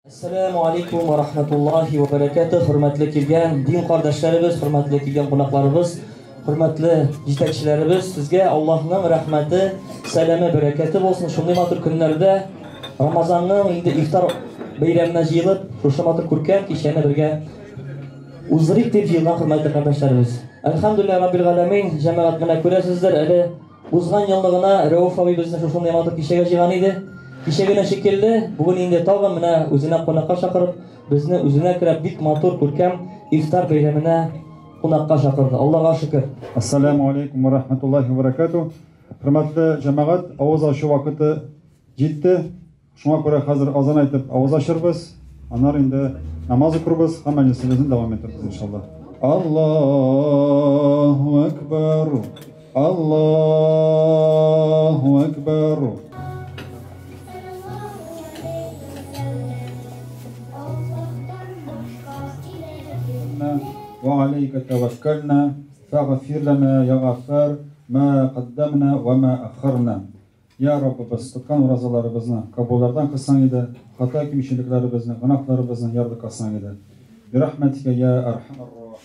Assalamu alaikum wa rahmatullahi wa barakatuh. Hurmatli kelgan din qardoshlarimiz, hurmatli kelgan qo'noqlarimiz, hurmatli yetakchilarimiz, sizga Allohning rahmati, salami, barakati bo'lsin. Shunday matur kunlarda Ramazonning endi iftor bayramına yig'ilib, o'sha matur ko'rkam kechani birga uzrik deb yig'ilgan hurmatli qardoshlarimiz. Alhamdulillah Rabbil alamin, jamoat mana ko'rasizlar, hali uzgan yillig'ina Rauf abi bizni shunday matur kishiga yig'gan edi. Kişegene şekilde bugün indi tağım mına özüne konakka şakırıp bizni özüne kirip bit motor kurkem iftar bayramına konakka şakırdı. Allah'a şükür. Assalamu alaikum wa rahmatullahi wa barakatuh. Hürmetli cemaat, avaz aşı vakiti ciddi. Şuna göre hazır azan aytıp avaz aşırız. Anar indi namazı kurubuz. Hemen sizin devam ettiririz inşallah. Allahu Ekber. Allahu Ekber. وعليك توكلنا فاغفر لنا يا غفار ما قدمنا وما أخرنا يا رب بس tutkan razılarımızı kabullardan kılsan idi hata kimşiliklerimizi günahlarımızı yardık kılsan idi birahmetike ya erhamer rahim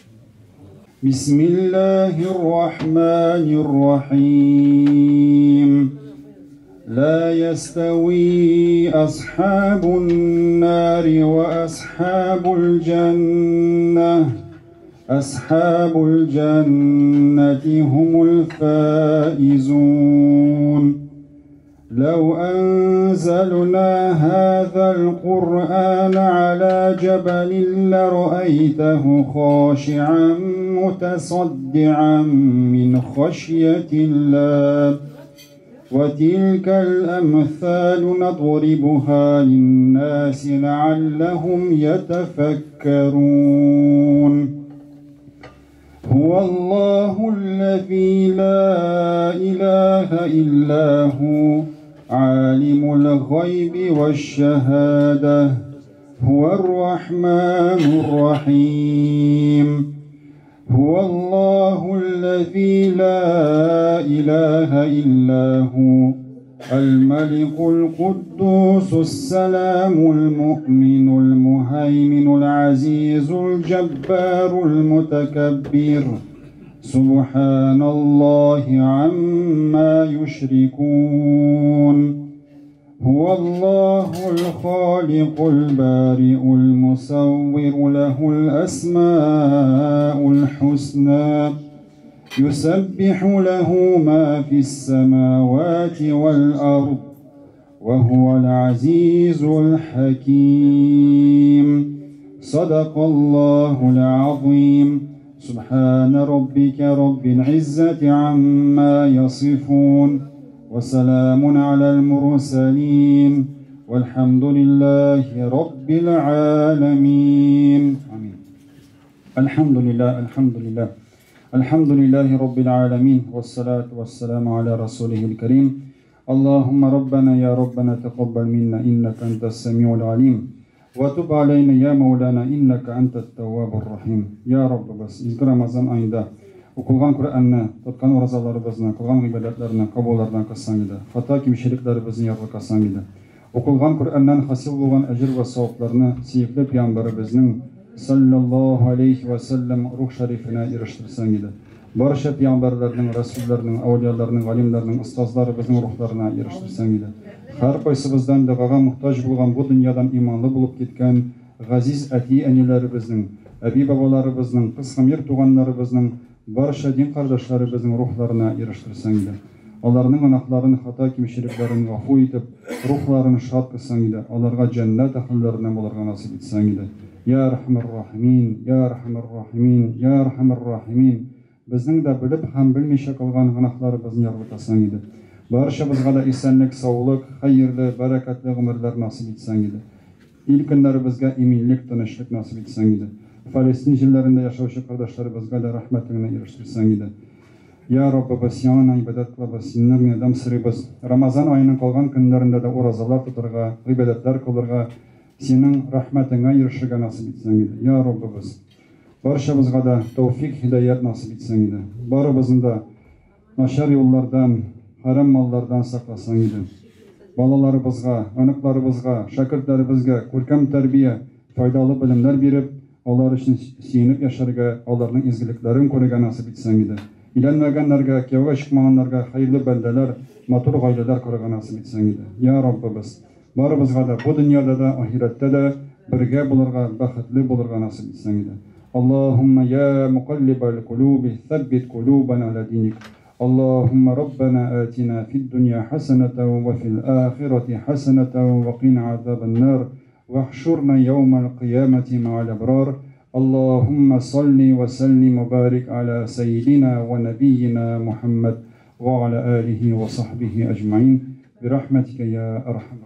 Bismillahirrahmanirrahim La yastawi ashabun nari ve ashabul cennah أصحاب الجنة هم الفائزون لو أنزلنا هذا القرآن على جبل لرأيته خاشعا متصدعا من خشية الله وتلك الأمثال نضربها للناس لعلهم يتفكرون هو الله الذي لا إله إلا هو عالم الغيب والشهادة هو الرحمن الرحيم هو الله الذي لا إله إلا هو الملك القدوس السلام المؤمن المهيمن العزيز الجبار المتكبر سبحان الله عما يشركون هو الله الخالق البارئ المصور له الأسماء الحسنى يسبح له ما في السماوات والأرض وهو العزيز الحكيم صدق الله العظيم سبحان ربك رب العزة عما يصفون وسلام على المرسلين والحمد لله رب العالمين آمين الحمد لله الحمد لله رب العالمين والصلاة والسلام على رسوله الكريم اللهم ربنا يا ربنا تقبل منا إنك أنت السميع العليم وتب علينا يا مولانا إنك أنت التواب الرحيم يا رب بس إذ رمضان ayında okulan Kur'an'ı, tutkan orazalarımızı, kılgan ibadetlerini, kabullardan kılsan gidi. Hata kimşiliklerimizin yargı kılsan gidi. Okulan Kur'an'dan hasil olan ecir ve savaplarını siyikli Peygamberimizin sallallahu aleyhi ve sellem ruh şerifine eriştirsen gidi. Barışa Peygamberlerinin, Resullerinin, avliyalarının, alimlerinin, ustazlarımızın ruhlarına eriştirsen gidi. Her kaysımızdan da gaga muhtaç bulgan bu dünyadan imanlı bulup gitken gaziz eti enilerimizin, abi babalarımızın, kıskamir tuğanlarımızın, barışa din kardeşlerimizin ruhlarına eriştirsen gidi. Onların günahlarını, hata kimşiliklerini afu etip, ruhlarını şad kılsan gidi. Onlara cennet ahillerinden bularga nasip etsen gidi. Ya Rahman Rahimin, Ya Rahman Rahimin, Ya Rahman Rahimin. Bizning de bilip hem bilmeyşe kılgan günahlarımızın yargı kılsan gidi. Barışımızga da esenlik, sağlık, hayırlı, bereketli ömürler nasip etsen gidi. İlkinlerimizge eminlik, tanışlık nasip etsen gidi. Filistin jillerinde yaşayan kardeşlerimizge de rahmetine eriştirsen gidi. Ya Rabbi biz yanına ibadet kılabız, sinirine dem sıribız. Ramazan ayının kalgan günlerinde de orazalar tutarga, ibadetler kılırga, senin rahmetine erişirge nasip etsen gidi. Ya Rabbi biz barışımızga da tevfik, hidayet nasip etsen gidi. Barımızın da naşar yollardan, haram mallardan saklasan gidi. балаларыбызга, аныкларыбызга, шәкертләребезгә күркәм тәрбия, файдалы белемнәр биреп, алар өчен сөенеп яшәргә, аларның изгелекләрен күрергә насыйп итсәң иде. Өйләнмәгәннәргә, кияүгә чыкмаганнарга хәерле бәндәләр, матур гаиләләр күрергә насыйп итсәң иде. Я Раббыбыз, барыбызга да бу дөньяда да, ахирәттә дә бергә булырга, бәхетле булырга насыйп итсәң иде. Аллаһумма я муқаллибал кулуби, ثبت قلوبنا على دينك. اللهم ربنا آتنا في الدنيا حسنة وفي الآخرة حسنة وقنا عذاب النار واحشرنا يوم القيامة مع الأبرار. اللهم صل وسلم وبارك على سيدنا ونبينا محمد وعلى آله وصحبه أجمعين برحمتك يا أرحم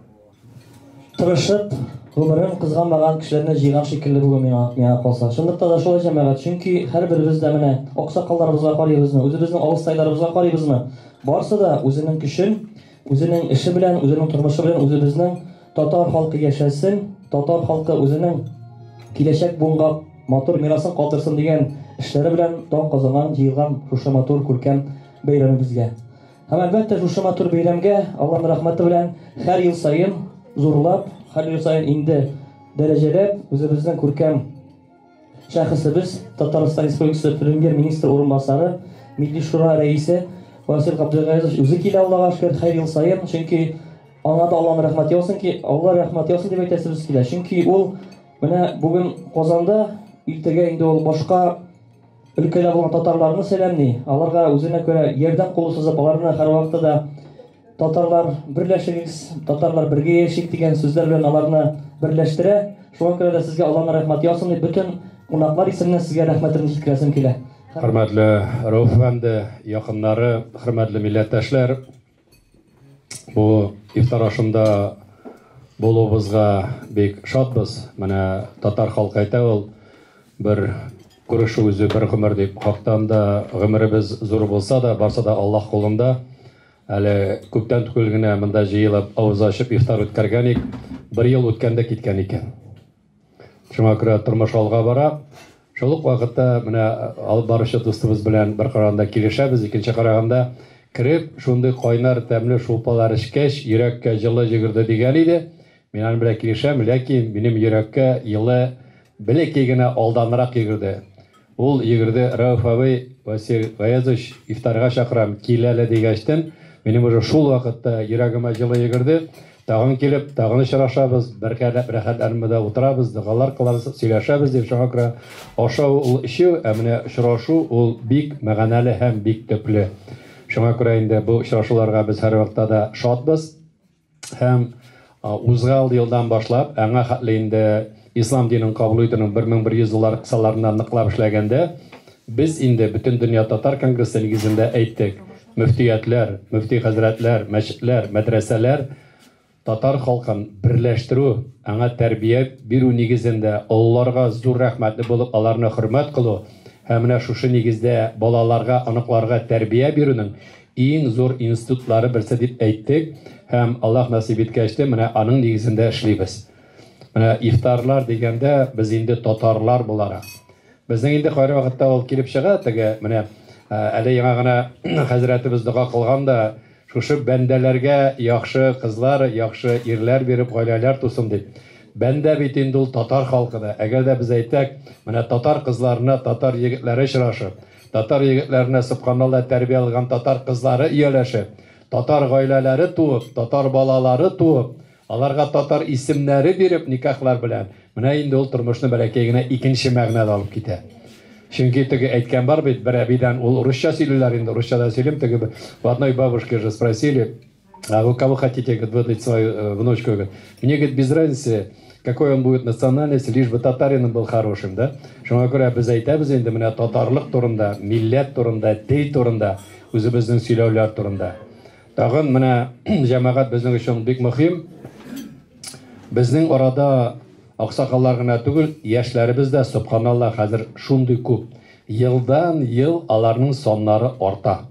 Тырышып, гомерен кызганмаган кешеләрне җыйган шикелле бүген миңа калса. Шундыктан да шулай җәмәгать, чөнки һәрберебез дә менә аксакалларыбызга карыйбызмы, үзебезнең авызтайларыбызга карыйбызмы? Барысы да үзенең көчен, үзенең эше белән, үзенең тормышы белән үзебезнең татар халкы яшәсен, татар халкы үзенең киләчәк буынга матур мирасын калдырсын дигән эшләре белән дан казанган, җыелган шушы матур күркәм бәйрәмебезгә. Һәм әлбәттә шушы матур бәйрәмгә Аллаһның рәхмәте белән һәр ел сайын зурлап, һәр ел сайын инде дәрәҗәләп үзебезнең күркәм шәхесебез Татарстан Республикасы Премьер-министр урынбасары, Милли шура рәисе Васил Габдулгазов үзе килә Аллаһка шөкер һәр ел сайын, чөнки аңа да Аллаһның рәхмәте яусын ки, Алла рәхмәт яусын дип әйтәсебез килә. Чөнки ул менә бүген Казанда, иртәгә инде ул башка өлкәләрдә булган татарларны сәламлый. Аларга үзенә күрә ярдәм кулы сузып, аларны һәр вакытта татарлар берләшегез, татарлар бергә яшик дигән сүзләр белән аларны берләштерә. Шуңа күрә дә сезгә Аллаһның рәхмәте яусын дип бөтен кунаклар исеменнән сезгә рәхмәтемне җиткерәсем килә. Хөрмәтле Рәүф әфәнде, якыннары, хөрмәтле милләттәшләр, бу ифтар ашында булуыбызга бик шатбыз. Менә татар халкы әйтә ул, бер күрешү үзе бер гомер дип, хактан да гомеребез зур булса да, барса да Аллаһ кулында. Әле күптән түгел генә монда җыелып, авыз ачып ифтар үткәргән ик, бер ел үткәндә киткән икән. Шуңа күрә тормыш алга бара. Шул ук вакытта менә алып баручы дустыбыз белән бер караганда килешәбез, икенче караганда кирип, шундый кайнар тәмле шулпалар эчкәч, йөрәккә җылы йөгерде дигән иде. Мин аны белән килешәм, ләкин минем йөрәккә йылы бәләкәй генә алданрак йөгерде. Ул йөгерде: Рәүф абый, Васил Гаязович, ифтарга чакырам, кил әле дигәчтен, минем уже шул вакытта йөрәгемә җылы йөгерде. Тагын килеп, тагын очрашабыз, бер рәхәт әрмәдә утырабыз, дугалар кылабыз, сөйләшәбез дип шуңа күрә ашау ул ишеү, ә менә очрашу ул бик мәгънәле һәм бик төпле. Шуңа күрә инде бу очрашуларга без һәр вакытта да шатбыз. Һәм узган елдан башлап, аңа хәтле инде ислам динен кабул итүнең 1100 кысаларында ныклап эшләгәндә, без инде бөтен дөнья татар конгрессы нигезендә әйттек. Мөфтиятләр, мөфти хәзрәтләр, мәчетләр, мәдрәсәләр татар халкын берләштерү, аңа тәрбия бирү нигезендә олларга зур рәхмәтле булып, аларны хөрмәт кылу һәм менә шушы нигездә балаларга, аныкларга тәрбия бирүнең иң зур институтлары берсе дип әйттек. Һәм Аллаһ насыйп иткәчтә менә аның нигезендә эшлибез. Менә ифтарлар дигәндә без инде татарлар буларак. Безнең инде кайры вакытта ул килеп чыга, теге менә әле яңа гына хәзрәтебез дуга кылганда, шушы бәндәләргә яхшы кызлар, яхшы ирләр биреп, гаиләләр тусын дип. Бәндә бит инде ул татар халкыда. Әгәр дә без әйтәк, менә татар кызларына татар егетләре очрашып, татар егетләренә субханалла тәрбия алган татар кызлары ияләшеп, татар гаиләләре туып, татар балалары туып, аларга татар исемнәре биреп никахлар белән, менә инде ул тормышны бәләкәй генә икенче мәгънәдә алып китә. Чөнки теге әйткән бар бит, бер әбидән ул русча сөйлиләр инде, русчада сөйлим, теге у одной бабушки же спросили: а вы кого хотите, говорит, выдать свою внучку? Говорит, мне, говорит, без разницы, какой он будет национальности, лишь бы татарином был хорошим, да? Шуңа күрә без әйтәбез инде менә татарлык турында, милләт турында, дин турында, үзебезнең сөйләүләр турында. Тагын менә җәмәгать безнең өчен бик мөһим. Безнең арада аксакаллар гына түгел, яшьләребез дә субханалла хәзер шундый күп. Елдан ел аларның соннары арта.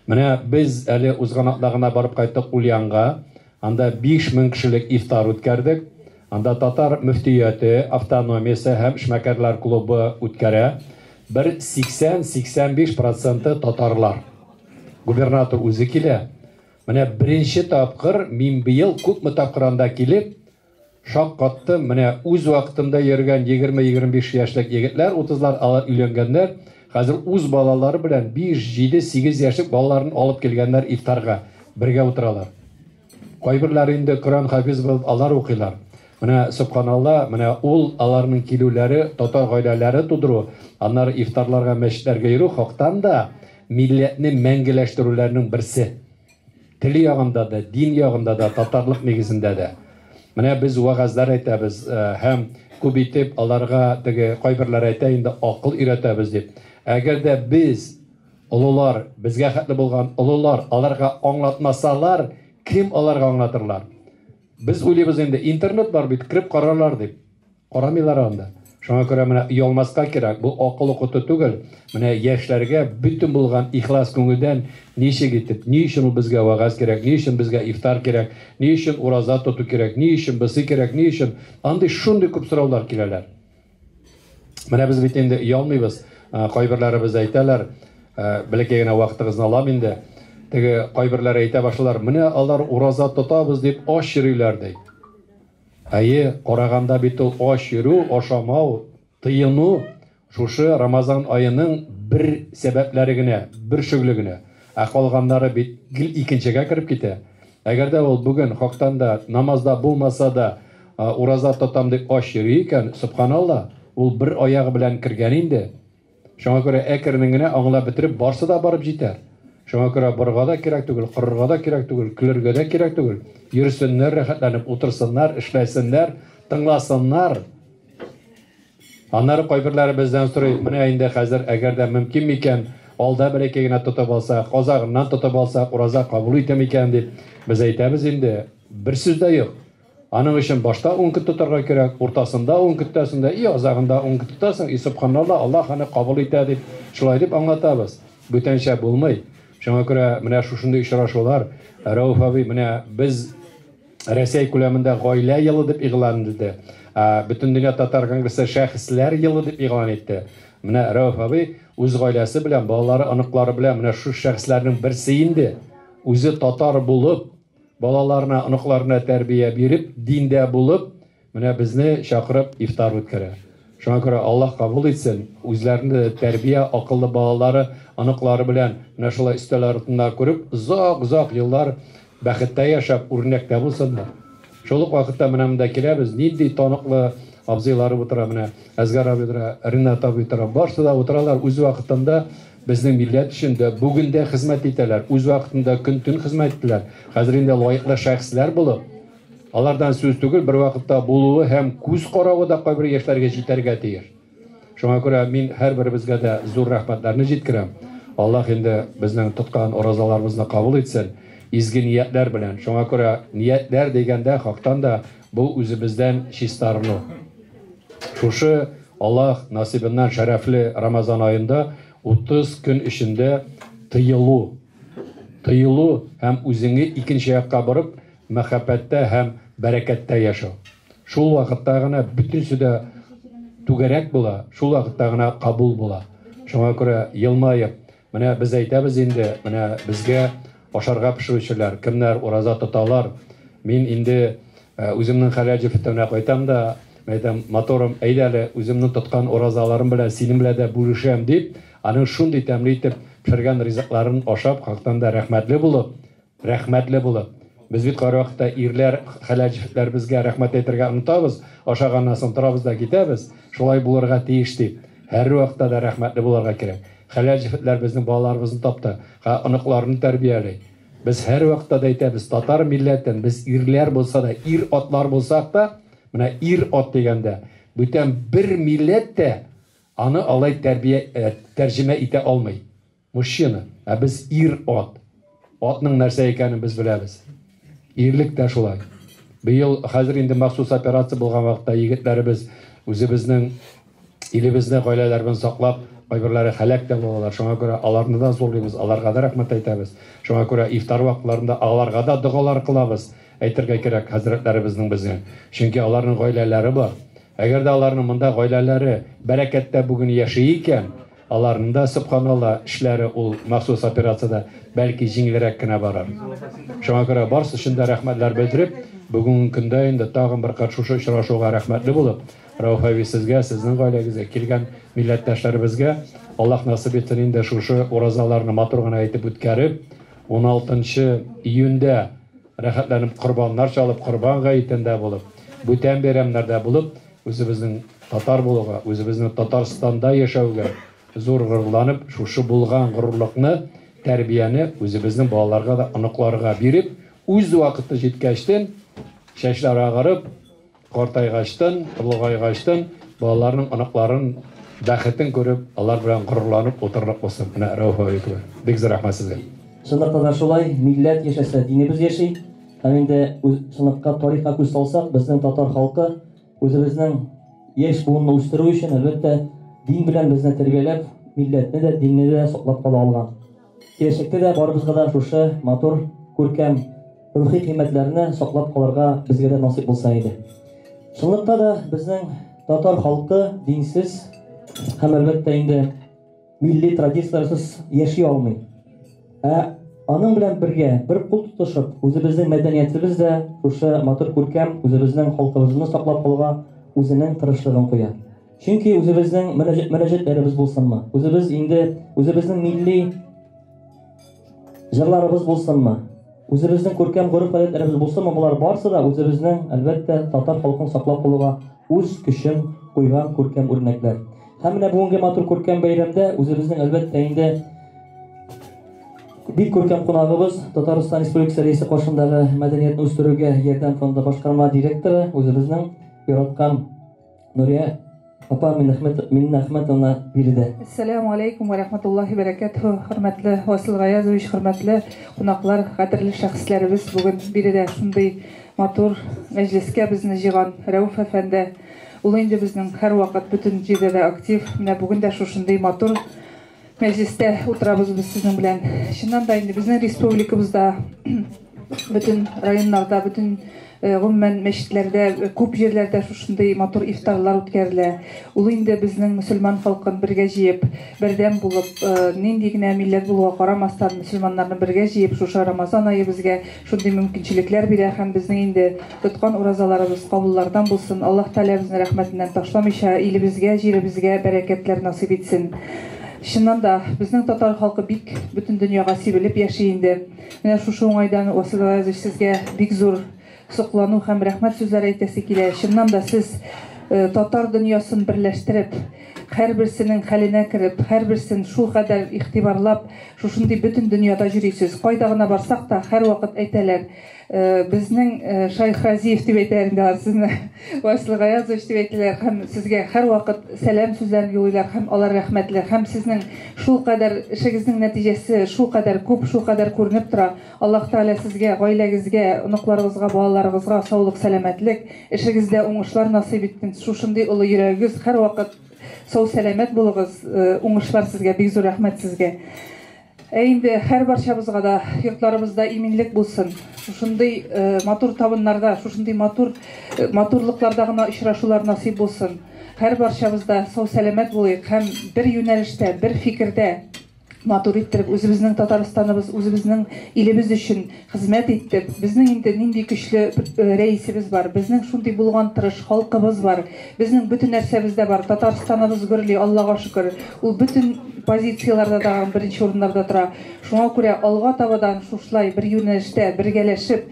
Менә без әле узган атна гына барып кайттык Ульянга. Анда 5000 кешелек ифтар үткәрдек. Анда татар мөфтияте, автономиясе һәм эшмәкәрләр клубы үткәрә. Бер 80-85% татарлар. Губернатор үзе килә. Менә беренче тапкыр мин быел күпме тапкыранда килеп, шаккатты, менә үз вакытында йөргән 20-25 яшьлек егетләр, 30-лар алар өйләнгәннәр, хәзер үз балалары белән 5, 7, 8 яшьлек балаларын алып килгәннәр ифтарга, бергә утыралар. Кайберләре инде Коръән хафиз булып алар укыйлар. Менә субханалла, менә ул аларның килүләре, татар гаиләләре тудыру, аннары ифтарларга, мәчетләргә йөрү хактан да милләтне мәңгеләштерүләрнең берсе. Тили ягында да, дин ягында да, татарлык нигезендә дә. Менә без вагазлар әйтәбез, һәм күп итеп аларга теге кайберләр әйтә инде акыл өйрәтәбез дип. Әгәр дә біз олылар, безгә хәтле булган олылар аларга аңлатмасалар, кем аларга аңлатырлар? Biz уйлыйбыз инде, интернет бар бит, кирип карарлар дип. Карамыйлар анда. Шуңа күрә менә ялмаска кирәк. Бу акыл укыту түгел. Менә яшьләргә бүтән булган ихлас күңелдән ничек итеп, ни өчен безгә вагаз кирәк, ни өчен безгә ифтар кирәк, ни өчен ураза тоту кирәк, ни өчен бысы кирәк, ни өчен андый шундый күп сораулар киләләр. Менә без бит инде ялмыйбыз. Кайберләребез әйтәләр, бәлки генә вакытыгызны алам инде. Теге кайберләр әйтә башлар, менә алар ураза тотабыз дип аш йөриләр ди. Әйе, караганда бит ул аш йөрү, ашамау, тыйыну шушы Рамазан айының бер сәбәпләре генә, бер шөгле генә. Калганнары бит икенчегә кирип китә. Әгәр дә ул бүген хактан да намазда булмаса да ураза тотам дип аш йөри икән, субханалла, ул бер аягы белән кергән инде. Шуңа күрә әкернең генә аңлап бетереп барсы да барып җитәр. Шуңа күрә барга да кирәк түгел, кырырга да кирәк түгел, көләргә дә кирәк түгел. Йөрсеннәр, рәхәтләнеп утырсыннар, эшләсеннәр, тыңласыннар. Аннары кайберләре бездән сорый, менә инде хәзер әгәр дә мөмкин микән, алда бәләкәй генә тотып алсак, азагыннан тотып алсак, ураза кабул итә микән дип без әйтәбез инде. Бер сүз дә юк. Аның өчен башта 10 көн тотарга кирәк, уртасында 10 көттәсендә, азагында 10 көн тотасың, субханалла, Аллаһ аны кабул итә дип, шулай дип аңлатабыз. Бүтәнчә булмый. Шуңа күрә менә шушындый очрашулар, Рауф абый, менә без Россия күләмендә гаилә елы дип игълан итте. Бүтән дөнья татар конгрессы шәхесләр елы дип игълан итте. Менә Рауф абый үз гаиләсе белән, балалары, аныклары белән менә шу шәхесләрнең берсе инде. Үзе татар булып, балаларына, аныкларына тәрбия биреп, диндә булып, менә безне чакырып ифтар үткәрә. Шуңа күрә Аллаһ кабул итсен, үзләренә тәрбия, акыллы балалары, аныклары белән менә шулай өстәл артында күреп, узак еллар бәхеттә яшәп, үрнәктә булсыннар. Шул ук вакытта менә монда киләбез, нинди таныклы абзыйлары утыра, менә Әзгәр абый утыра, Ринат абый утыра, барысы да утыралар үз вакытында безнең милләт өчен дә бүген дә хезмәт итәләр, үз вакытында көн-төн хезмәт иттеләр. Хәзер инде лаеклы шәхесләр булып, алардан сүз түгел, бер вакытта булуы һәм күз каравы да кайбер яшьләргә җитәргә тиеш. Шуңа күрә мин һәрберебезгә дә зур рәхмәтләрне җиткерәм. Аллаһ инде безнең тоткан уразаларыбызны кабул итсен, изге ниятләр белән. Шуңа күрә ниятләр дигәндә хактан да бу үзебездән чистарыну. Шушы Аллаһ насибеннән шәрәфле Рамазан аенда 30 көн эчендә тыелу һәм үзеңне икенче якка барып мәхәббәттә һәм бәрәкәттә яшәү. Шул вакытта гына бүтүнсе дә түгәрәк була, шул вакытта гына кабул була. Шуңа күрә елмаеп, менә без әйтәбез инде, менә безгә ашарга пешерүчеләр, кемнәр ураза тоталар. Мин инде үземнең хәләҗе фитнә кайтам да, әйтәм, моторым әйдәле, үземнең тоткан уразаларым белән синең белән дә бүлешәм дип, аның шундый тәмле итеп пешергән ризыкларын ашап, хактан да рәхмәтле булып. Biz bit qara vaqtda irlər, xələciflər bizə rəhmət etərgə unutабыз, aşağıdan soң торабыз да китәбез. Шулай булырга тиеш дип, һәр вакытта да рәхмәтле булырга кирәк. Хәләҗифләр безнең балаларыбызны тапты, аныкларны тәрбиялый. Без һәр вакытта да әйтәбез, татар милләтен, без ирләр булса да, ир атлар булсак та, менә ир ат дигәндә, бүтән бер милләт тә аны алай тәрҗемә итә алмый. Мужчина, без ир ат. Атның нәрсә икәнен без беләбез. Ирлек тә шулай. Быел хәзер инде махсус операция булган вакытта егетләребез үзебезнең илебезне, гаиләләребезне саклап, кайберләре һәлак тә булалар. Шуңа күрә аларны да зурлыйбыз, аларга да рәхмәт әйтәбез. Шуңа күрә ифтар вакытларында аларга да дугалар кылабыз. Әйтергә кирәк хәзрәтләребезнең безгә. Чөнки аларның гаиләләре бар. Әгәр дә аларның монда гаиләләре бәрәкәттә бүген яши икән, Аларның да субханалла эшләре ул махсус операциядә бәлки җиңелрәк кенә барар. Шуңа күрә барсы өчен дә рәхмәтләр белдереп, бүгенге көндә инде тагын бер кат шушы очрашуга рәхмәтле булып, Рауф әби сезгә, сезнең гаиләгезгә, килгән милләттәшләребезгә Аллаһ насыйп итсен инде шушы уразаларны матур гына әйтеп үткәреп, 16 июньдә рәхәтләнеп корбаннар чалып, корбан гаетендә булып, бүтән бәйрәмнәрдә булып, үзебезнең татар булуга, үзебезнең Татарстанда яшәүгә зур горурланып, шушы булган горурлыкны, тәрбияне үзебезнең балаларга да, оныкларга биреп, үз вакыты җиткәчтен, чәчләр агарып, картайгачтан, улгайгачтан, балаларның оныкларын бәхетен күреп, алар белән горурланып утырырлык булсын. Менә Рауф әби, бик зур рәхмәт сезгә. Шунлыктан да шулай, милләт яшәсә, динебез яши. Һәм инде шунлыкка, тарихка күз салсак, безнең татар халкы үзебезнең яшь буынны үстерү өчен, әлбәттә, дин белән безне тәрбияләп, милләтне дә, динне дә саклап кала алган. Киләчәктә дә барыбызга да шушы матур, күркәм, рухи кыйммәтләрне саклап калырга безгә дә насыйп булса иде. Шунлыкта да безнең татар халкы динсез һәм әлбәттә инде милли традицияләрсез яши алмый. Аның белән бергә бер кул тотышып, үзебезнең мәдәниятебез дә шушы матур күркәм, үзебезнең халкыбызны саклап калырга үзенең тырышлыгын куя. Чөнки үзебезнең мөнәҗәтләребез булсынмы, үзебезнең милли җырларыбыз булсынмы, үзебезнең күркәм гореф-гадәтләребез булсынмы, булар барысы да үзебезнең әлбәттә татар халкын саклап калуга үз көчен куйган күркәм үрнәкләр. Һәм менә бүгенге матур күркәм бәйрәмдә үзебезнең әлбәттә инде бик күркәм кунагыбыз, Татарстан Республикасы рәисе кашындагы мәдәниятне үстерүгә ярдәм фонды башкарма директоры, үзебезнең яраткан Нурия апа Миннәхмәтовна бирде. Ассаламу алейкум ва рахматуллахи ва баракатуху. Хөрмәтле Васил Гаязович, хөрмәтле кунаклар, кадерле шәхесләребез, бүген биредә шундый матур мәҗлескә безне җыйган Рәүф әфәнде. Ул инде безнең һәр вакыт бүтән җирдә дә актив. Менә бүген дә шушындый матур мәҗлестә утырабыз без сезнең белән. Чыннан да инде безнең республикабызда, бүтән районнарда, бүтән гомумән мәчетләрдә, күп җирләрдә шушындый матур ифтарлар үткәрелә. Ул инде безнең мөселман халкын бергә җыеп, бердәм булып, нинди генә милләт булуга карамастан мөселманнарны бергә җыеп, шушы Рамазан ае безгә шундый мөмкинчелекләр бирә һәм безнең инде тоткан уразаларыбыз кабуллардан булсын. Аллаһ Тәгалә безне рәхмәтеннән ташламыйча, илебезгә, җиребезгә бәрәкәтләр насыйп итсен. Чыннан да безнең татар халкы бик бүтән дөньяга сибелеп яши инде. Менә шушы уңайдан Васил Гаязович сезгә бик зур соклану һәм рәхмәт сүзләре әйтәсе килә. Чыннан да сез татар дөньясын берләштереп, һәрберсенең хәленә кереп, һәрберсен шул кадәр игътибарлап, шушындый бүтән дөньяда йөрисез. Кайда гына барсак та һәр вакыт әйтәләр. Безнең Шайх Разиев дип әйтәләр инде сезне, Васил Гаязович дип әйтәләр һәм сезгә һәр вакыт сәлам сүзләрен юллыйлар һәм алар рәхмәтле һәм сезнең шул кадәр эшегезнең нәтиҗәсе шул кадәр күп, шул кадәр күренеп тора. Аллаһ Тәгалә сезгә, гаиләгезгә, оныкларыгызга, балаларыгызга саулык, сәламәтлек, эшегездә уңышлар насыйп итсен. Шушындый улы йөрәгегез һәр вакыт сау сәламәт булыгыз, уңышлар сезгә, бик зур рәхмәт сезгә. Инде һәр барчабызга да йортларыбызда иминлек булсын. Шушындый матур табыннарда, шушындый матурлыкларда гына очрашулар насыйп булсын. Һәр барчабызда сау сәламәт булыйк һәм бер юнәлештә, бер фикердә матур иттереп, үзебезнең Татарстаныбыз, үзебезнең илебез өчен хезмәт итеп, безнең инде нинди көчле рәисебез бар, безнең шундый булган тырыш халкыбыз бар, безнең бүтән нәрсәбездә бар, Татарстаныбыз гөрли, Аллаһка шөкер, ул бүтән позицияләрдә дә беренче урыннарда тора. Шуңа күрә алга табадан шушлай бер юнәлештә бергәләшеп,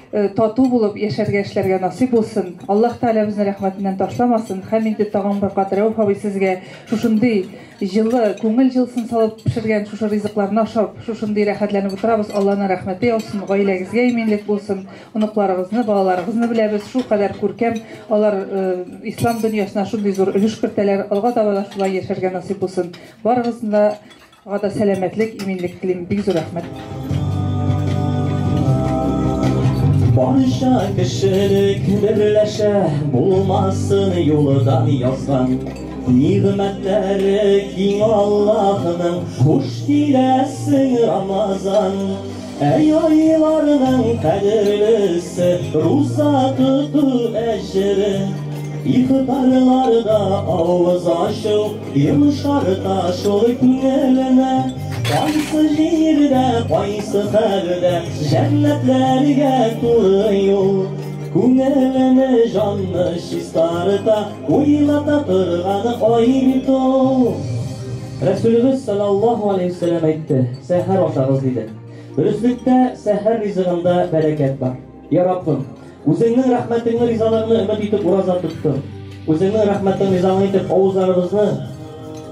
тату булып яшәргә, эшләргә насыйп булсын. Аллаһ Тәгалә безне рәхмәтеннән ташламасын. Һәм инде тагын бер кат Рәүф абый сезгә шушындый җылы, күңел җылысын салып пешергән шушы ризыкларны ашап, шушындый рәхәтләнеп утырабыз. Аллаһның рәхмәте яусын, гаиләгезгә иминлек булсын. Оныкларыгызны, балаларыгызны беләбез, шул кадәр күркәм, алар ислам дөньясына шундый зур өлеш кертәләр. Алга таба да шулай яшәргә насыйп булсын. Барыгызны да сәламәтлек, иминлек телим. Бик зур рәхмәт. Barışa kişilik birleşe bulmasın yoldan yazgan. Nimetleri King Allah'ın hoş dilesin Ramazan. Ey aylarının kadirlisi Ruza tutu eşri İftarlarda ağız aşıp yumuşarta şol күңеліне. Qayсы жерде, qayсы хәлдә җәннәтләргә туры юл. Күңеліне жанны чистарта, уйлата торганы ай бит ул. Resulümüz sallallahu aleyhi ve sellem aytты: "Сәхәр ашагыз" диде. Дөреслектә сәхәр ризыгында бәрәкәт бар. Ya Rabbim, үзеңнең рәхмәтеңне, ризалыгыңны өмет итеп ураза тоттым. Үзеңнең рәхмәтеңне, ризалыгыңны итеп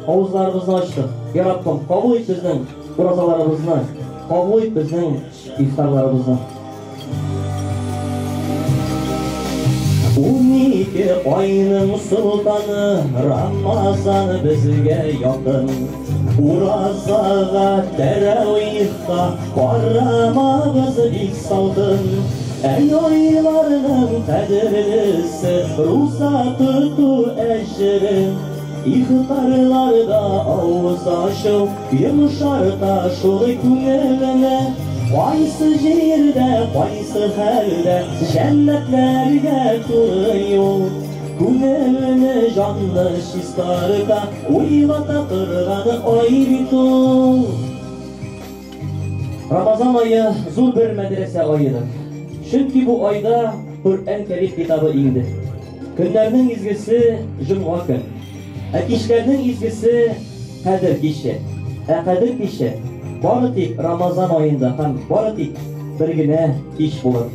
авызларыбызны ачтык. Ya Rabbim, кабул ит безнең уразаларыбызны, кабул ит безнең ифтарларыбызны. 12 ayның султаны Рамазан безгә якын. Уразага, тәрәвихка карамабыз бик салкын. Әй айларның кадерлесе, руза тоту әҗре. İftarlarda ağız aşıp yumuşarta şol күңеліне. Qaysı жерде, qaysı хәлдә җәннәтләргә туры юл. Күңеліне жанны чистарта, уйлата торганы ай бит ул. Рамазан ayı зур бер мәдрәсә ayıdır. Чөнки бу ayda Kur'an Кәрим китабы инде. Көннәрнең изгесе җомга көн. Кичләрнең изгесе Кадер киче. Кадер киче бары тик Рамазан ayında һәм бары тик бер генә кич булыр.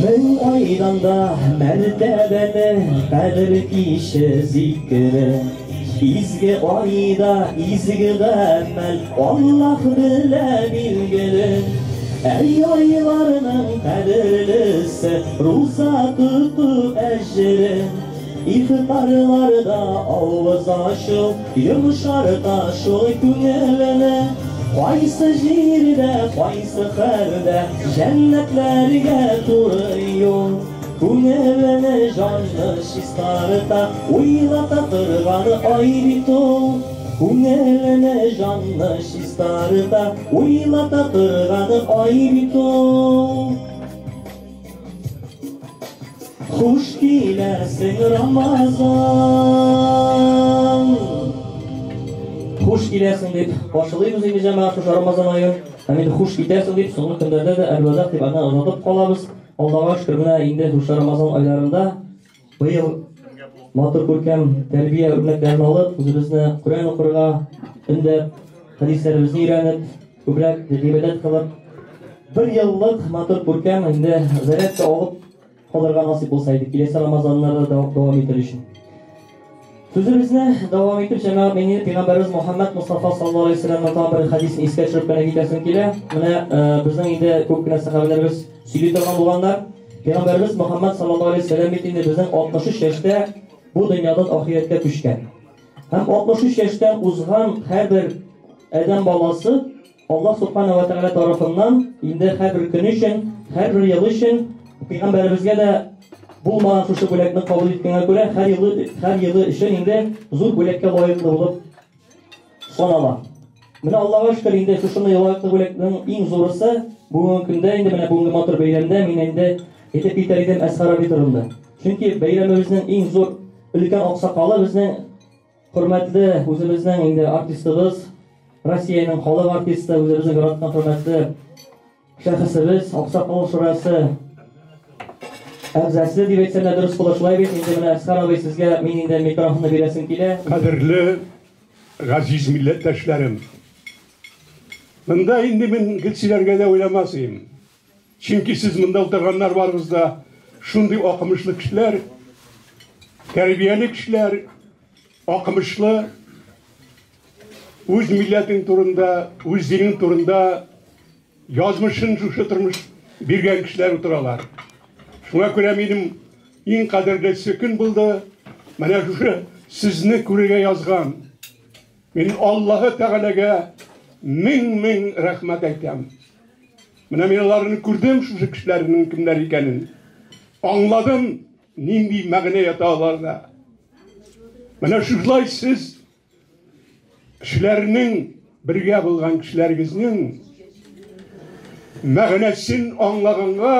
Мең айдан да мәртәбәле Кадер киче зикре. İzgi ayda izgi гамәл Аллаһ белә билгеле. Әй айларның кадерлесе, руза тоту әҗре. İftarlarda авыз ачып йомшарта шул күңеліне. Qayсы жерде, qayсы хәлдә җәннәтләргә туры юл. Күңеліне жанны чистарта, уйлата торганы ай бит ул. Күңеліне жанны чистарта, уйлата торганы ай бит ул. Хуш киләсең Рамазан. Хуш киләсең дип башлыйбыз инде җәмәгать Рамазан айын. Һәм инде хуш китәсең дип соңгы көндәрдә дә әлвәдә дип аны озатып калабыз. Аллаһка шөкер, менә инде хуш Рамазан айларында быел матур күркәм тәрбия үрнәкләрен алып, үзебезне Кур'ан укырга, индә хадисләребезне өйрәнеп, күбрәк гыйбадәт кылып, бер еллык матур күркәм инде зарядка алып калырга насип булса иде, киләсе Рамазаннарда дәвам итер өчен. Сүзебезне дәвам итеп, җәмәгать менә Пәйгамбәрбез Мөхәммәд Мустафа саллаллаһу алейһи ва саллямның бер хадисен искә төшереп кенә китәсем килә. Менә безнең инде күп кенә сахабаларыбыз сөйли торган булганнар. Пәйгамбәрбез Мөхәммәд саллаллаһу алейһи ва саллям бит инде безнең 63 яшьтә бу дөньядан ахиратка күчкән. Һәм 63 яшьтән узган һәрбер адәм баласы Аллаһ субханаһу ва тәгалә тарафыннан инде һәрбер көн өчен, һәрбер ел өчен Пәйгамбәребезгә дә булмаган шушы бүләкне кабул иткәнгә күрә һәр елы өчен инде зур бүләккә лаеклы булып санала. Менә Аллаһка шөкер, инде шушыны лаеклы бүләкнең иң зурысы бүгенге көндә инде менә бүгенге матур бәйрәмдә мин инде әйтеп китәр идем Әсхараби турында. Чөнки бәйрәмебезнең иң зур өлкән аксакалы безнең хөрмәтле үзебезнең инде артистыбыз, Россиянең халык артисты, үзебезнең яраткан хөрмәтле шәхесебез, Аксакал шурасы әгъзасы дип әйтсәм дә дөрес була. Шулай бит инде менә Әсхараби, сезгә мин инде микрофонны бирәсем килә. Кадерле газиз милләттәшләрем, монда инде мин гелсиләргә дә уйламасым. Чөнки сез монда утырганнар барыгыз да шундый акымышлы кешеләр, тәрбияле кешеләр, акымышлы, үз милләтең турында, үз динең турында язмышын шушы тормыш биргән кешеләр утыралар. Шуңа күрә минем иң кадерлесе көн булды. Менә шушы сезне күрергә язган. Мин Аллаһы Тәгаләгә мең рәхмәт әйтәм. Менә мин аларны күрдем, шушы кешеләрнең кемнәр икәнен. Аңладым, нинди мәгънә ята аларда. Менә шулай сез кешеләрнең бергә булган кешеләрегезнең мәгънәсен аңлаганга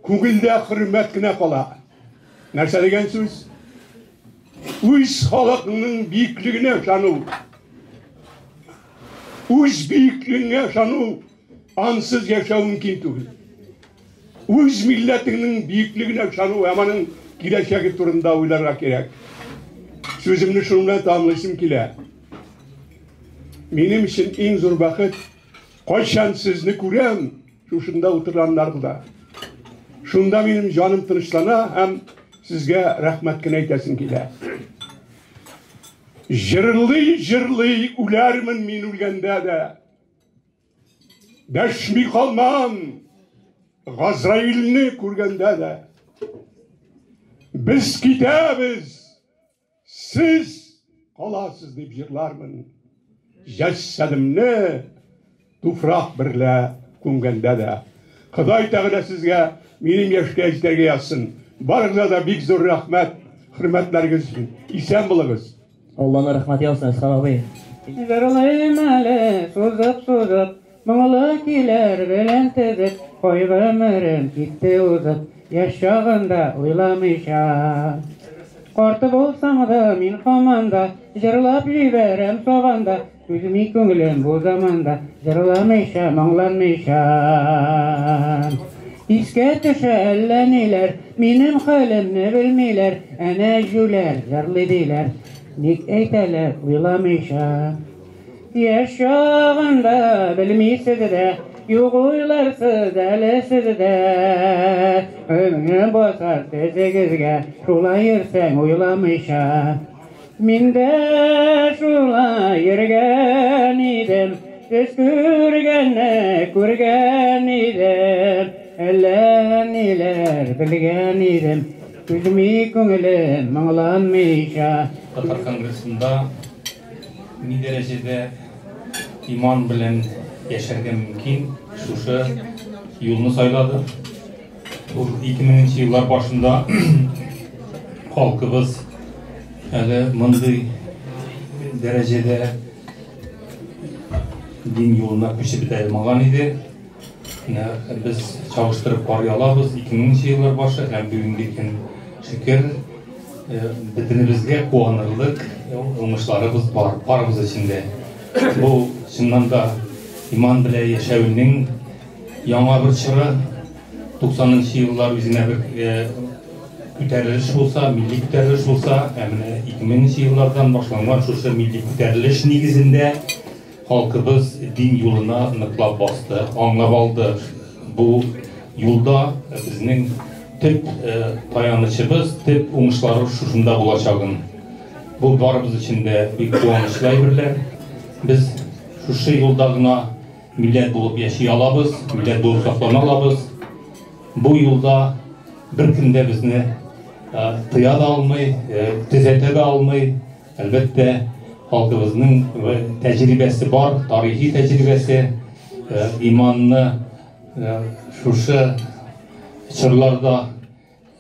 күңелдә хөрмәт кенә кала. Нәрсә дигән сүз? Үз халыкның биеклегенә ышану. Үз биеклегенә ышану ансыз яшәү мөмкин түгел. Үз милләтеңнең биеклегенә ышану һәм киләчәге турында уйларга кирәк. Сүземне шуңа тамлыйсым килә. Минем өчен иң зур бәхет кайчан сезне күрәм, шушында утырганнарда. Шунда минем җаным тынычлана һәм сезгә рәхмәт кенә әйтәсем килә. Җырлый үләрмен мин үлгәндә дә. Дәшми калмам Газраилне күргәндә дә. Biz китәбез, siz каласыз дип җырлармын. Җәсәдемне туфрак берлә күмгәндә дә. Ходай Тәгалә сезгә минем яшькә җитәргә язсын. Барыгызга да бик зур рәхмәт, хөрмәтләрегез өчен. Исән булыгыз. Allah'ına rahmet yazsın Eskan abi. Жырлайм әле, сузып, мұңлы килер белән тезеп, кой гомерем китте узып, яшь чагында уйламыйча. Карты булсам да мин һаман да, җырлап җибәрәм сабанда, күзми күңелем бу заманда, җырламыйча, моңланмыйча. Искә төшә әллә ниләр, минем хәлемне белмиләр, әнә җүләр, җырлый диләр. Ник әйтәләр уйламыйча. Яшь чагында белмисез дә, юк уйларсыз әле сездә. Өңне басар тезегезгә, шулай йөрсәң уйламыйча. Мин дә шулай йөргән идем, сез күргәнне күргән идем, әллә ниләр белгән идем. Күзми күңелем моңланмыйча. Татар конгрессында ни дәрәҗәдә иман белән яшәргә мөмкин, шушы юлны сайлады. 2000 еллар башында халкыбыз әле мондый дәрәҗәдә дин юлына күчеп бетә алмаган иде. Без чагыштырып карый алабыз 2000 еллар башы һәм бүгенге көн шөкер бөтенебезгә куанырлык уңышларыбыз бар, барыбыз эчендә. Бу чыннан да иман белән яшәүнең яңа бер чоры 90-нчы еллар үзенә бер күтәрелеш булса, милли күтәрелеш булса, менә 2000-нчы еллардан башланган шушы милли күтәрелеш нигезендә халкыбыз дин юлына ныклап басты, аңлап алды. Бу юлда безнең төп таянычыбыз, төп уңышлары шушында булачагын. Бу барыбыз өчен дә бик куанычлы әйберләр. Без шушы юлда гына милләт булып яши алабыз, милләт булып саклана алабыз. Бу юлда бер кемдә безне тыя да алмый, төзәтә дә алмый. Әлбәттә, халкыбызның тәҗрибәсе бар, тарихи тәҗрибәсе, иманны шушы чырларда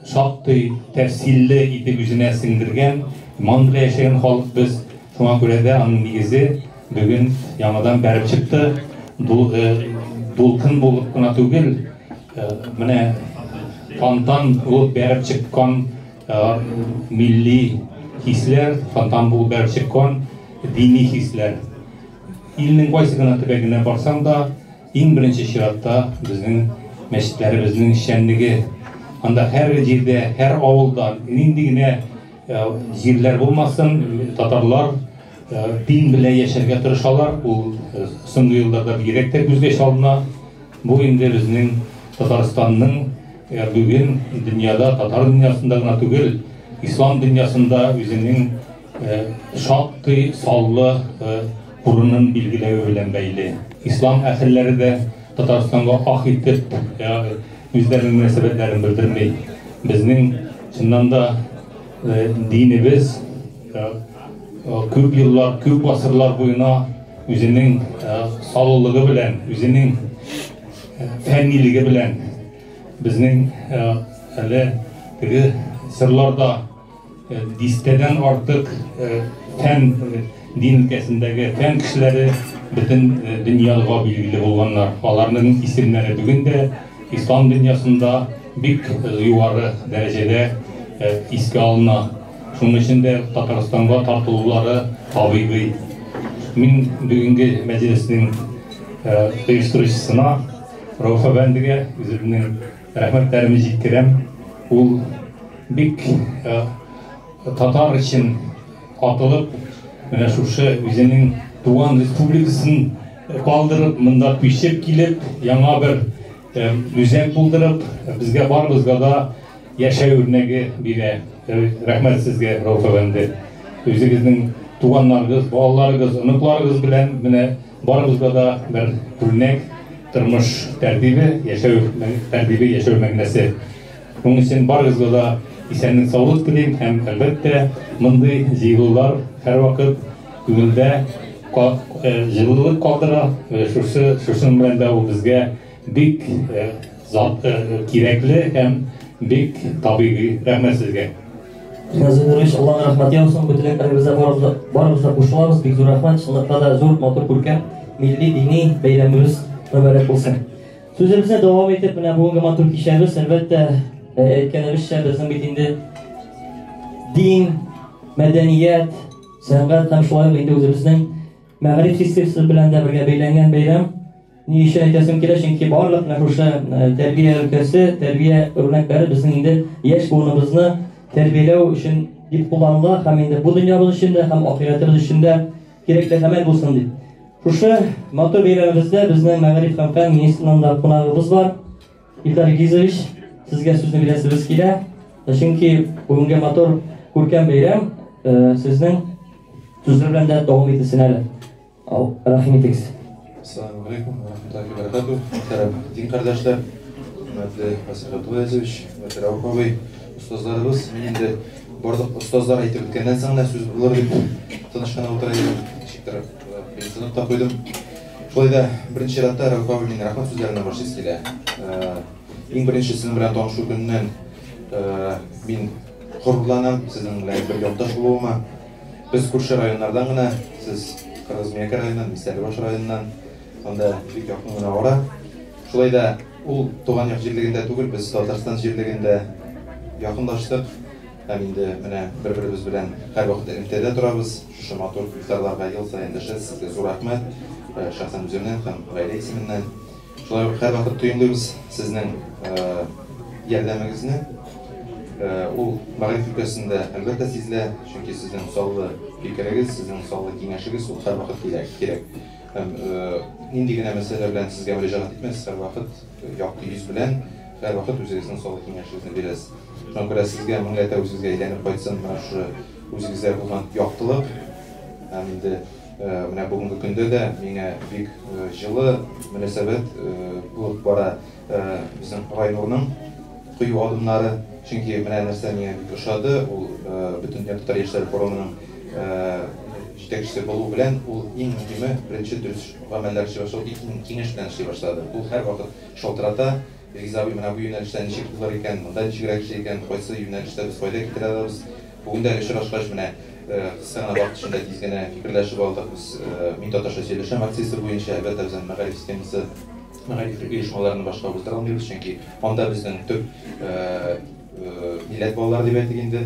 шактый тәфсилле итеп үзенә сеңдергән, иман белән яшәгән халык без. Шуңа күрә дә аның нигезе бүген яңадан бәреп чыкты. Дулкын булып кына түгел, менә фонтан булып бәреп чыккан милли хисләр, фонтан булып бәреп чыккан дини хисләр. Илнең кайсы гына төбәгенә барсаң да, иң беренче чиратта безнең мәчетләребезнең эшчәнлеге. Анда һәр җирдә, һәр авылда нинди генә җирләр булмасын, татарлар дин белән яшәргә тырышалар. Ул соңгы елларда бигрәк тә күзгә чалына. Бу инде безнең Татарстанның бүген дөньяда, татар дөньясында гына түгел, ислам дөньясында үзенең шактый саллы урынын билгеләү белән бәйле. Ислам әһелләре дә Татарстанга ах итеп үзләренең мөнәсәбәтләрен белдермәй. Безнең чыннан да динебез күп еллар, күп гасырлар буена үзенең саллылыгы белән, үзенең фәннилеге белән безнең әле теге сырларда дистәдән артык фән дин өлкәсендәге фән кешеләре bütün dünyada bilgili болганнар. Аларның исемләре бүген дә ислам дөньясында бик югары дәрәҗәдә искә алына. Шуның өчен дә Татарстанга тартылулары табигый. Мин бүгенге мәҗлеснең оештыручысына Рауф әфәндегә үземнең рәхмәтләремне җиткерәм. Ул бик татар өчен атылып, менә шушы үзенең туган республикасын калдырып, монда күчеп килеп, яңа бер үзәк булдырып, безгә барыбызга да яшәү үрнәге бирә. Рәхмәт сезгә, Рауф әфәнде. Үзегезнең туганнарыгыз, балаларыгыз, оныкларыгыз белән менә барыбызга да бер үрнәк тормыш тәртибе, яшәү тәртибе, яшәү мәгънәсе. Шуның өчен барыгызга да исәнлек, саулык телим һәм әлбәттә мондый җыелулар һәр вакыт күңелдә җылылык калдыра. Шуның белән дә ул безгә бик кирәкле һәм бик табигый. Рәхмәт сезгә. Назарыш, Аллаһ рәхмәт яусын. Бүтәнлекләребезгә барыбызга кушылабыз. Бик зур рәхмәт. Чынлыкта да зур, матур күркәм милли дини бәйрәмебез мөбарәк булсын. Сүзебезне дәвам итеп, менә бүгенге матур кичәбез, әлбәттә, әйткәнебезчә, безнең бит инде дин, мәдәният, сәнгать һәм шулай ук инде үзебезнең мәгъриф фестивале белән дә бергә бәйләнгән бәйрәм. Ни өчен әйтәсем килә, чөнки барлык шушы тәрбия өлкәсе, тәрбия үрнәкләре безнең инде яшь буыныбызны тәрбияләү өчен дип кулланыла һәм инде бу дөньябыз өчен дә һәм ахиратыбыз өчен дә кирәкле гамәл булсын дип. Шушы матур бәйрәмебездә безнең мәгъриф һәм фән министрының да кунагыбыз бар. Илдар Гизович, сезгә сүзне бирәсебез килә. Чөнки бүгенге матур күркәм бәйрәм сезнең сүзләр белән дә дәвам итсен әле. Рәхим итегез. Ассаламу алейкум ва рахматуллахи ва баракатух. Мөхтәрәм дин кардәшләр, хөрмәтле Васил Габдуллаевич, хөрмәтле Рауф абый, устазларыбыз. Мин инде барлык устазлар әйтеп үткәннән соң да сүз булыр дип тынычлана утыра идем. Шиктер принципны та куйдым. Шулай да беренче чиратта Рауф абый мине рәхмәт сүзләренә башлыйс килә. Иң беренче сезнең белән танышу көннән мин хурланам сезнең белән бер якташ булуыма. Без күрше районнардан гына, сез Кыргыз-Миякә районыннан, Мистәлбаш районыннан, анда бик якын гына ара. Шулай да ул туган як җирлегендә түгел, без Татарстан җирлегендә якынлаштык. Һәм инде менә бер-беребез белән һәр вакыт элемтәдә торабыз. Шушы матур ифтарларга ел саен дәшәс. Сезгә зур рәхмәт. Шәхсән үземнән һәм гаилә исеменнән. Шулай ук һәр вакыт тоелыйбыз сезнең ярдәмегезне. Ул мәгъриф өлкәсендә әлбәттә сизелә, чөнки сезнең усаллы фикерегез, сезнең усаллы киңәшегез ул һәр вакыт кирәк. Һәм нинди генә мәсьәлә белән сезгә мөрәҗәгать итмәсез, һәр вакыт якты йөз белән, һәр вакыт үзегезнең усаллы киңәшегезне бирәсез. Шуңа күрә сезгә меңләтә үзегезгә әйләнеп кайтсын менә шушы үзегездә булган яктылык. Һәм инде менә бүгенге көндә дә миңа бик җылы мөнәсәбәт булып бара безнең районның кыю адымнары. Чөнки менә нәрсә миңа бик ошады, ул бөтен татар яшьләр форумының җитәкчесе булу белән ул иң мөһиме беренче дөрес гамәлләр эшли башлады, киңәш белән эшли башлады. Ул һәр вакыт шалтырата, Ризаби менә бу юнәлештә ничек булыр икән, монда ничегрәк эшли икән, кайсы юнәлештә без файда китерә алабыз. Бүген дә очрашкач менә кыска гына вакыт эчендә тиз генә фикерләшеп алдык. Без мин татарча сөйләшәм акциясе буенча әлбәттә безнең мәгариф системасы, мәгариф оешмаларны башка булдыра алмыйбыз, чөнки анда безнең төп милләт балалар дип әйтик инде.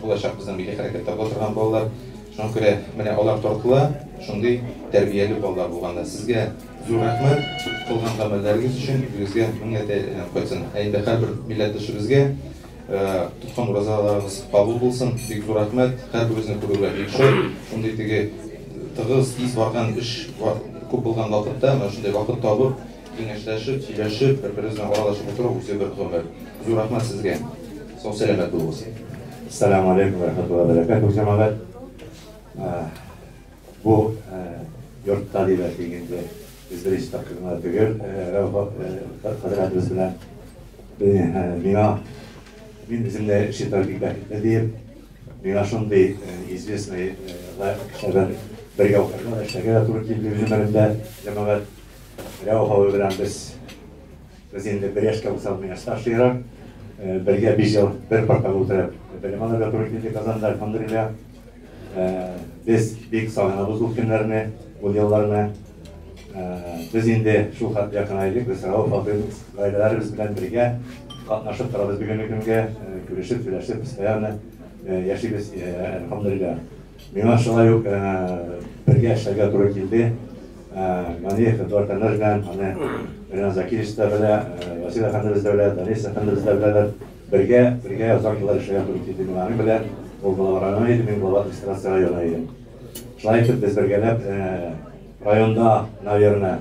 Булачак безнең милли хәрәкәттә була торган балалар. Шуңа күрә менә алар тартыла, шундый тәрбияле балалар булганда сезгә зур рәхмәт кылган гамәлләрегез өчен, үзегезгә меңләтә кайтсын. Әйдә һәрбер милләттәшебезгә тоткан уразаларыгыз кабул булсын. Бик зур рәхмәт. Һәрберебезне күрүгә бик шат. Шундый теге тыгыз, тиз барган эш күп булган вакытта, менә шундый вакыт табып, киңәшләшеп, сөйләшеп, бер-беребезне аралашып утыру үзе бер гомер. Зур рәхмәт сезгә. Сау сәламәт булыгыз. Ассаламу алейкум ва рахматуллахи ва баракатух, җәмәгать. Бу йортта дип әйтгәндә biz bir işte hakkında tügül, Hazretimiz bilen min bizimle şitarlık edeyim. Mina şunday izlesmeyi kişiler birge okurlar. Şeker Türkiye yüzümlerinde cemaat Rauh'u bilen biz indi bir yaşka usalmaya starşlayarak birge bir yıl bir parka oturup Belimanlarga Türkiye'de kazandı elhamdülillah. Biz büyük sağlanağımız bu günlerini бұл елларына біз енді шул хат жақын айдық, біз Рауф гаилаларыбыз белән бергә катнашып торабыз бүгенге көнгә, күрешеп, сөйләшеп, постоянно яшибез, әлхамдулилlah. Миңа шулай ук бергә эшләргә туры килде. Ганиев Эдуард белән, Ринат Закирович та белә, Васил әфәндебез дә белә, Данис әфәндебез дә беләләр. Бергә озак еллар эшләргә туры килде. Миңа белән ул глава района иде, мин глава администрация района идем. Шулай итеп без бергәләп районда, наверное,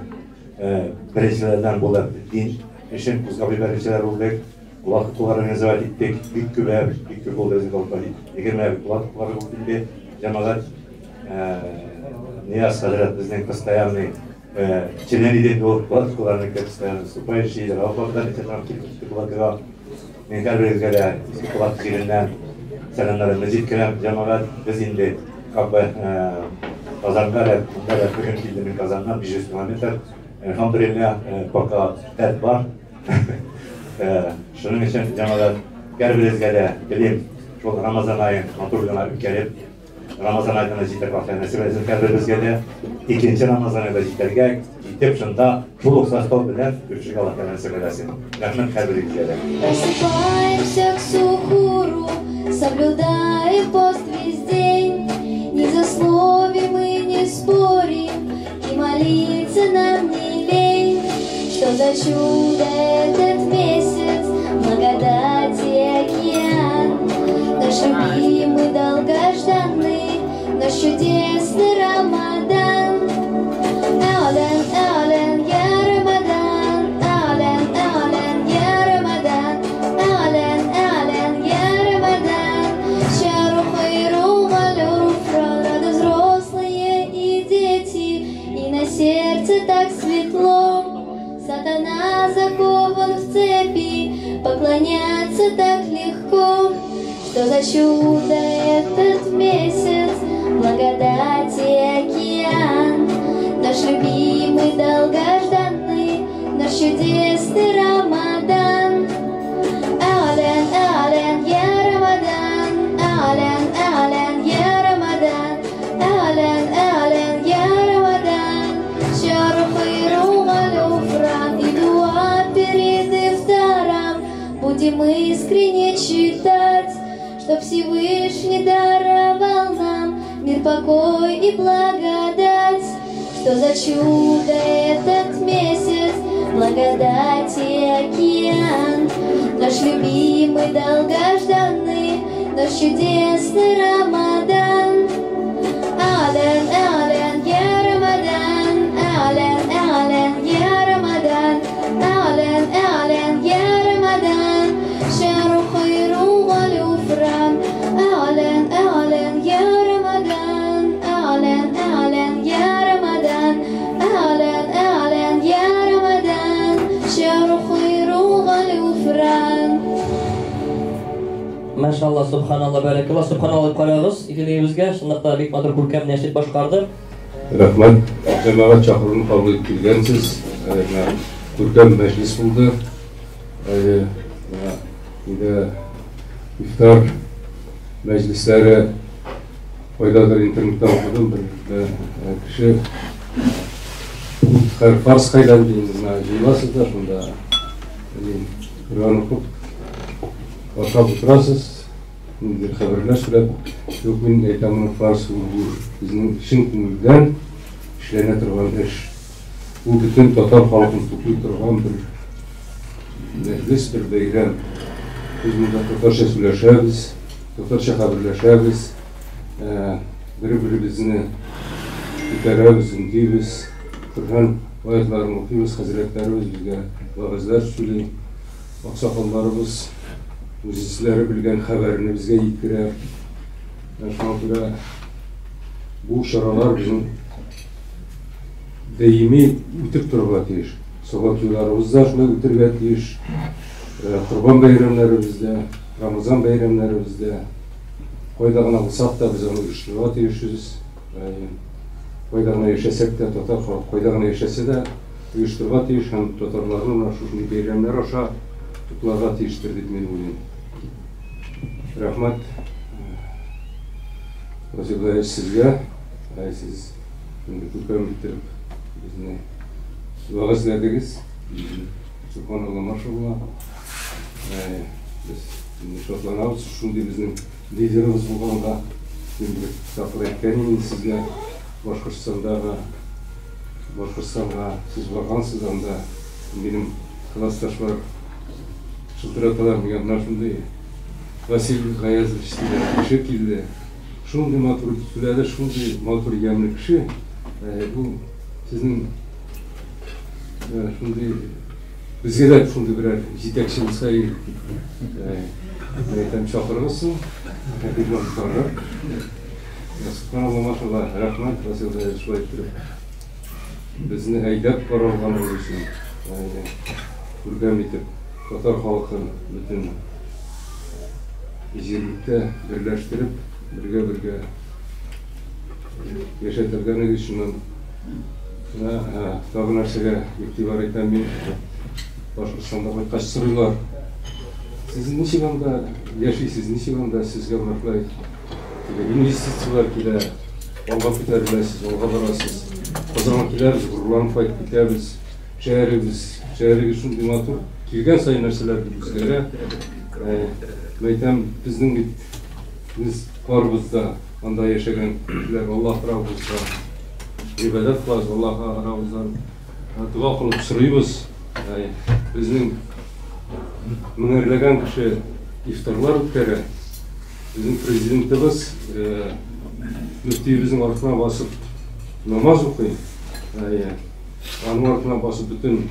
беренчеләрдән булып дин эшен кузгап җибәрүчеләр булдык. Булат кулларын называть иттек, бик күп булды безнең колхоз. 20 булат куллары булды. Җәмәгать Нияз хәзрәт безнең постоянный член иде, ул булат кулларны постоянно выступающий, Рауфадан итәләр булатга. Мен һәрберегезгә дә булат җиреннән сәламнарымны җиткерәм. Җәмәгать без инде как бы Казанга да бүгін килде мен Казаннан 500 километр. Алхамдулилlah, пока тәт бар. Шуның өчен җәмәгать һәрберегезгә дә телим шул Рамазан айын матур гына үткәреп, Рамазан айына җитәргә вакыт насыйп etsin һәрберегезгә дә. Икенче Рамазан айында җитәргә, җитеп шунда шул состав белән күршегә Аллаһ насыйп etsin. Рәхмәт һәрберегезгә дә. Просыпаемся к сухуру, соблюдаем пост весь день. Не засловим и не спорим, и молиться нам не лень. Что за чудо этот месяц, благодати океан. Наш любимый долгожданный, наш чудесный Рамадан. Ален, ален, я Рамадан, ален, ален, я Рамадан, ален, ален, я Рамадан. Шару хайру малю рады взрослые и дети, и на сердце так светло. Сатана закован в цепи, поклоняться так легко. Что за чудо этот месяц, благодати океан. Наш любимый долгожданный, наш чудесный Рамадан. Ален, ален, я Рамадан, ален, ален, я Рамадан, ален, ален, я Рамадан. Шару хайру галюфран, и дуа перед ифтаром будем искренне читать, чтоб Всевышний даровал нам мир, покой и благодать. Что за чудо этот месяц, благодати океан. Наш любимый долгожданный, наш чудесный Рамадан. Ален, ален, я Рамадан, ален, ален, я Рамадан, ален, ален, я Рамадан. Шару хайру галюфран, ален, ален, я Рамадан, ален, ален, я Рамадан, ален, ален, я Рамадан. Шару хайру галюфран. Машалла, субханалла, бәрәкәллә, субханалла карагыз. Игелегебезгә шундый бик матур күркәм нәшид башкарды. Рахмат, җәмәгать чакыруын кабул итеп килгәнсез. Күркәм мәҗлес булды. Инде ифтар мәҗлесләре кайдадыр интернетта укыдым, бер кеше фарс кайдан дигән җыеласыздар, шунда Коръән укып башлап утырасыз, инде хәбәрләшүләр, юк мин әйтәм, фарс бу безнең чын күңелдән эшләнә торган эш. Бу бөтен татар халкын туклый торган бер мәҗлес, бер бәйрәм. Biz burada Tatarca söyləşəbiz, Tatarca xəbərləşəbiz, bir-birimizni itərəbiz, indiyiz, Qur'an ayətlərini oxuyuz, həzrətlərimiz bizə vəğizlər söyləyib, ağsaxallarımız müzisləri bilgən xəbərini bizə yetkirər. Şuna görə bu şaralar bizim daimi ütüb durğa tiyиш, soğuk yollarımızda şuna ütürgə tiyиш. Kurban bayramlarımızda, Ramazan bayramlarımızda koydağına olsak da biz onu uyuşturma tiyişiz. Koydağına yaşasak da, Tatar koydağına yaşasa da uyuşturma tiyiş, hem Tatarların şu bayramlar aşağı tutlarga tiyiştirdik men bugün. Rahmat. Sizge, siz Күкем иттеріп, біздің уағыз дәдігіз, Субханалла, машалла. Біз шотланамыз, шундай біздің лидеріміз болғанға, сақыр еткенін сізге Башқұртстанға сіз барғансыз, анда менің классташылар шылтыраталар деген нашындай Василий Ғаязович кіші келді. Шундай матур сөйледі, шундай матур емлі кіші. Бұл сіздің шундай бізге де шундай бірер жетекшіміз қайын айтам шақырғызсын. Субханалла, машалла, рахмат, Василий Ғаязович айтып. Бізді әйдап баралғанымыз үшін көргем етіп, татар халқын бүтін жергілікті бірләштіріп, бірге yaşatırganı düşünün. Tabi narsaga iktibar etamen. Bashqurtondagi kaç sırlar. Siz neçe vaqtda yaşaysiz, neçe vaqtda sizga unuqlay. İnvestitsiyalar kela, olga ko'tarilasiz, olga borasiz. Qozonga kelamiz, g'ururlanib qaytib ketamiz. Shaharga shunday motor kelgan sayin narsalarni o'zgaradi. Aytam bizning biz qorbizda anda yaşayan kişiler Allah tarafımızdan ibadet kılaz, Allah'a tarafımızdan dua kılıp sırıyız. Bizim münerlegen kişi iftarlar ötkere. Bizim prezidentimiz müftüyümüzün arkasına basıp namaz okuyun. Onun arkasına basıp bütün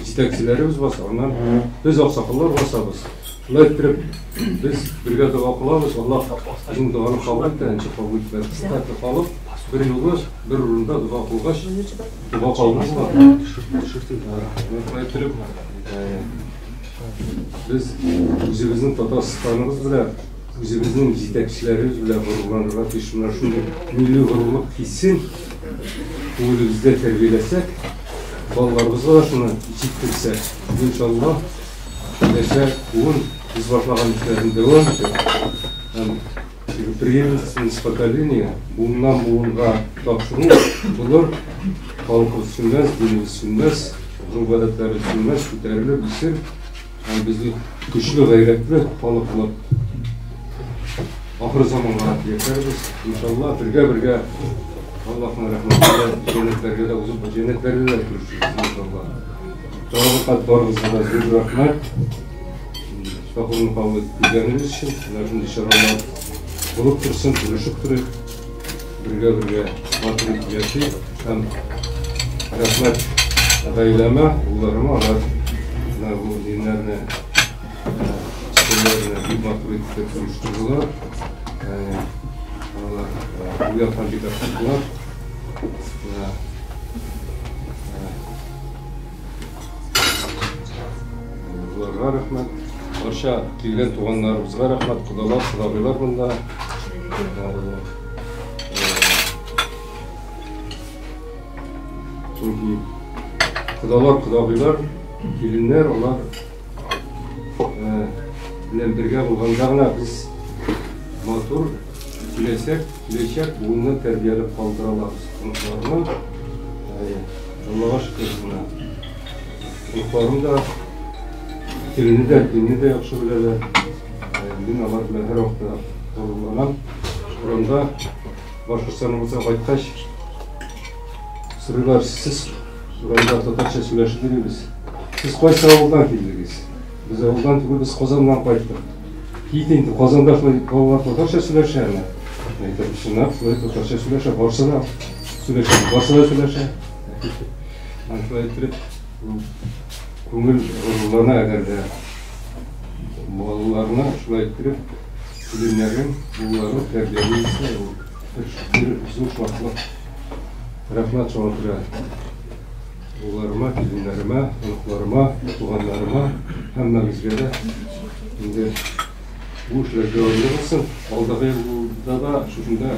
yetekçilerimiz basar. Ondan biz aksakallar basarız. Şunday ettirip biz birga dua kılabız. Allah bizim duanı kabul ettiğince kabul etmez. Kısıtlı kalıp bir yolu bir urunda dua kılgaç dua kalmaz var. Şunday ettirip biz özümüzün Tatarsıstanımız bile özümüzün yetekçilerimiz bile gururlanırlar ki şunlar şunday milli gururluk hissin bizde terbiyelesek balalarımızla da şunu içittirsek inşallah yaşar bugün biz başlayan işlerin devam ediyor. Преемственность поколения bundan buğunga tapşırın bulur. Halkı sünmez, dini sünmez, rübadetleri sünmez, küterilir, bilsir. Bizi güçlü, gayretli halk olup ahir zamanlara yeteriz. İnşallah birge Allah'ın rahmetiyle cennetlerine de uzun cennetlerine de görüşürüz inşallah. Çoğu kat barımızda da zür rahmet. Şahırını kabul ettiğiniz için bunların inşallah bulup dursun, görüşüp durur. Birge matrik yaşayıp hem rahmet gayleme, ularıma onlar bu dinlerine şeylerine bir matrikte görüştürürler. Allah bu yapan bir takımlar. Ularga rahmet. Barcha kelgan tuğanlarımızga rahmet. Xudolar bunda. Çünkü Xudolar, kelinler onlar bilen birge bo'lgandagina biz motor Kileşek bundan terbiyelip kaldıralımız. Unutlarını Allah'a şükür buna. Unutlarını da dilini de yakşı bilerler. Din Allah bilen her vakti doğrulanan. Orada Başkırtstanımıza kayıttaş sırılar siz Uranda Tatarça söyleştiriyoruz. Siz koysa avuldan geldiniz. Biz avuldan tügü biz Kozan'dan kayıttık. Yiğitin Kozan'da kovalar Tatarça söyleşer mi? Şunlar, Tatarça söyleşer, varsa da söyleşer. Şöyle ettirip, көңіл ұрыларына әгерде малыларына şöyle ettirip, bilimlerin, bunların terbiyeliyse bir uzun şuatlık rahmet çoğuntura oğullarıma, bilimlerime, onuklarıma, tuğanlarıma, hemmemizge de şimdi bu işler görevli olsun. Aldığı yılda da şunda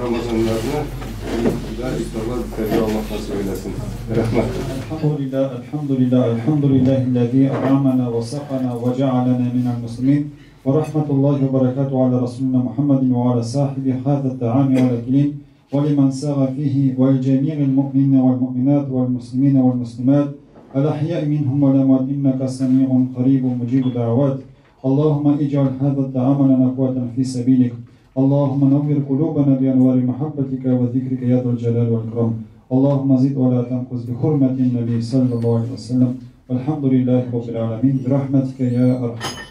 Ramazanlarına da iftarlar terbiye Allah nasip eylesin. Rahmet. Elhamdülillahi at'amana ve sakana ve cealana minel muslimin ve rahmetullahi ve berekatuhu ala Resulina Muhammedin ve ala sahibi hâzâ ta'ami ve lekilin ولمن سار فيه ولجميع المؤمنين والمؤمنات والمسلمين والمسلمات الأحياء منهم والأموات إنك سميع قريب مجيب دعوات. اللهم اجعل هذا الطعام لنا قوة في سبيلك. اللهم نور قلوبنا بأنوار محبتك وذكرك يا ذا الجلال والإكرام. اللهم زد ولا تنقص بحرمة النبي صلى الله عليه وسلم. والحمد لله رب العالمين برحمتك يا أرحم